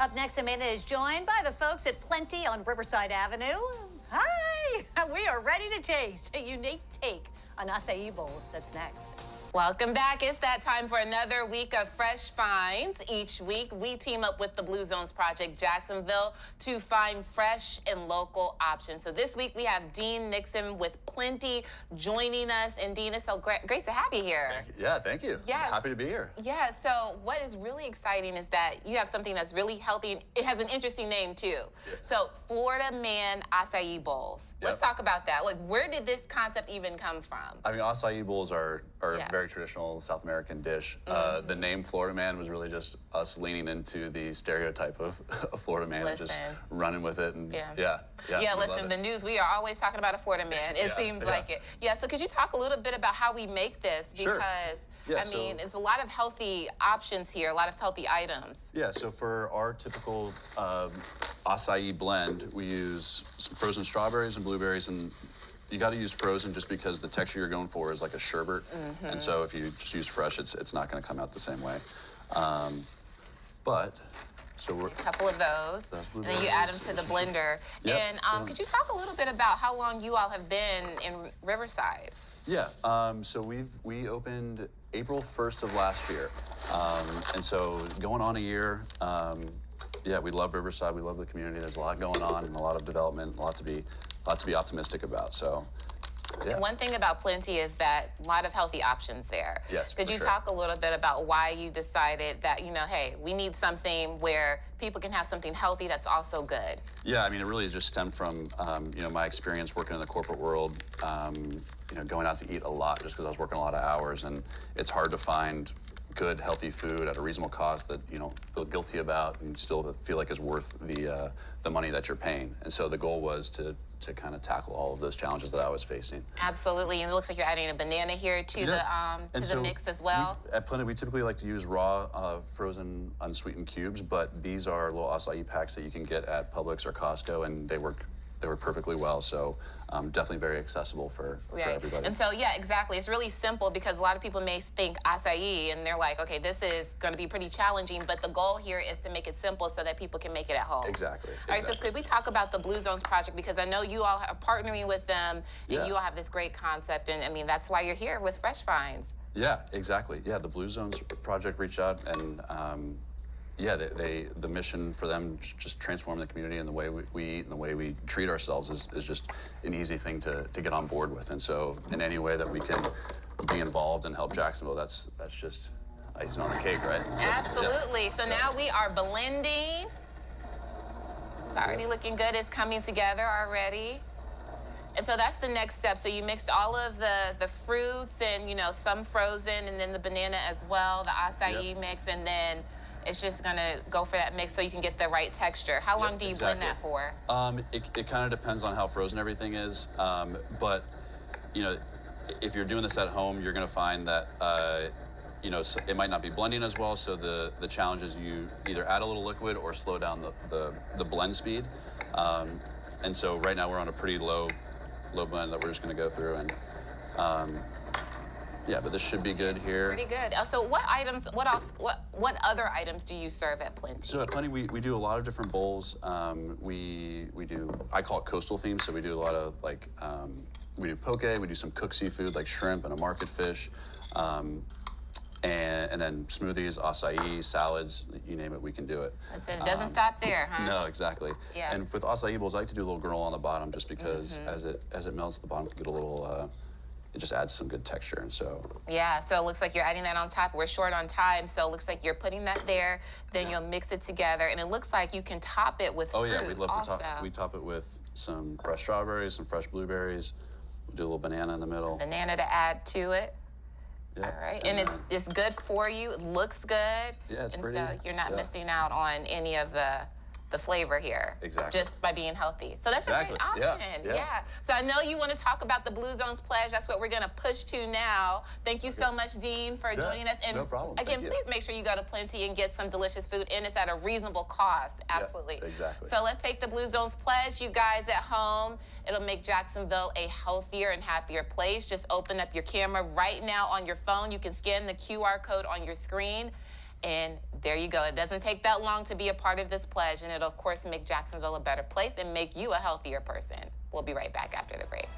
Up next, Amanda is joined by the folks at Plenti on Riverside Avenue. Hi! We are ready to taste a unique take on acai bowls. That's next. Welcome back. It's that time for another week of Fresh Finds. Each week, we team up with the Blue Zones Project Jacksonville to find fresh and local options. So this week, we have Dean Nixon with Plenti joining us. And Dean, it's so great to have you here. Yeah, thank you. Yes. Happy to be here. Yeah, so what is really exciting is that you have something that's really healthy. It has an interesting name, too. Yeah. So Florida Man Acai Bowls. Let's talk about that. Like, where did this concept even come from? I mean, acai bowls are a very traditional South American dish. The name Florida Man was really just us leaning into the stereotype of a Florida man and just running with it. And listen, the news, we are always talking about a Florida man. It seems like it. Yeah, so could you talk a little bit about how we make this? Because, I mean, it's a lot of healthy options here, a lot of healthy items. Yeah, so for our typical acai blend, we use some frozen strawberries and blueberries, and you got to use frozen just because the texture you're going for is like a sherbet. And so if you just use fresh, it's not going to come out the same way. So we're... A couple of those, and then you add them to the blender. And could you talk a little bit about how long you all have been in Riverside? Yeah, so we opened April 1st of last year. And so going on a year, yeah, we love Riverside, we love the community. There's a lot going on and a lot of development, a lot to be optimistic about. So, yeah. And one thing about Plenti is that a lot of healthy options there. Yes, Could you talk a little bit about why you decided that, you know, hey, we need something where people can have something healthy that's also good? Yeah, I mean, it really just stemmed from, you know, my experience working in the corporate world, you know, going out to eat a lot just because I was working a lot of hours, and it's hard to find good, healthy food at a reasonable cost that you don't feel guilty about and still feel like is worth the money that you're paying. And so the goal was to kind of tackle all of those challenges that I was facing. Absolutely, and it looks like you're adding a banana here to the mix as well. At Plenti, we typically like to use raw, frozen, unsweetened cubes, but these are little acai packs that you can get at Publix or Costco, and they work perfectly well, so definitely very accessible for everybody. And so, yeah, exactly. It's really simple because a lot of people may think acai and they're like, okay, this is going to be pretty challenging, but the goal here is to make it simple so that people can make it at home. Exactly. All right, so could we talk about the Blue Zones Project, because I know you all are partnering with them and you all have this great concept, and I mean, that's why you're here with Fresh Finds. Yeah, exactly. Yeah, the Blue Zones Project reached out, and yeah, the mission for them just transform the community, and the way we eat and the way we treat ourselves is just an easy thing to get on board with. And so in any way that we can be involved and help Jacksonville, that's just icing on the cake, right? So, absolutely. So now we are blending. It's already looking good. It's coming together already. And so that's the next step. So you mixed all of the fruits and, you know, some frozen, and then the banana as well, the acai mix, and then it's just gonna go for that mix so you can get the right texture. How long do you blend that for? It kind of depends on how frozen everything is. But, you know, if you're doing this at home, you're gonna find that, you know, it might not be blending as well. So the challenge is you either add a little liquid or slow down the blend speed. And so right now we're on a pretty low blend that we're just gonna go through, and yeah, but this should be good here. Pretty good. So what items, what other items do you serve at Plenti? So at Plenti, we do a lot of different bowls. We do, I call it coastal themes, so we do a lot of like, we do poke, we do some cooked seafood like shrimp and a market fish, and then smoothies, acai, salads, you name it, we can do it. Listen, it doesn't stop there, huh? No, exactly. Yeah. And with acai bowls, I like to do a little grill on the bottom just because as it melts, the bottom can get a little, it just adds some good texture, and so. Yeah, so it looks like you're adding that on top. We're short on time, so it looks like you're putting that there, then you'll mix it together, and it looks like you can top it with fruit. Oh yeah, we'd love to top. We top it with some fresh strawberries, some fresh blueberries. We do a little banana in the middle. Banana to add to it. Yeah. All right, and it's good for you. It looks good. Yeah, it's pretty. And so you're not missing out on any of the flavor here. Exactly. Just by being healthy. So that's a great option. Yeah. So I know you want to talk about the Blue Zones Pledge. That's what we're going to push to now. Thank you so much, Dean, for joining us. And no problem. Again, please make sure you go to Plenti and get some delicious food, and it's at a reasonable cost. Absolutely. Yeah, exactly. So let's take the Blue Zones Pledge, you guys at home. It'll make Jacksonville a healthier and happier place. Just open up your camera right now on your phone. You can scan the QR code on your screen. And there you go. It doesn't take that long to be a part of this pledge, and it'll, of course, make Jacksonville a better place and make you a healthier person. We'll be right back after the break.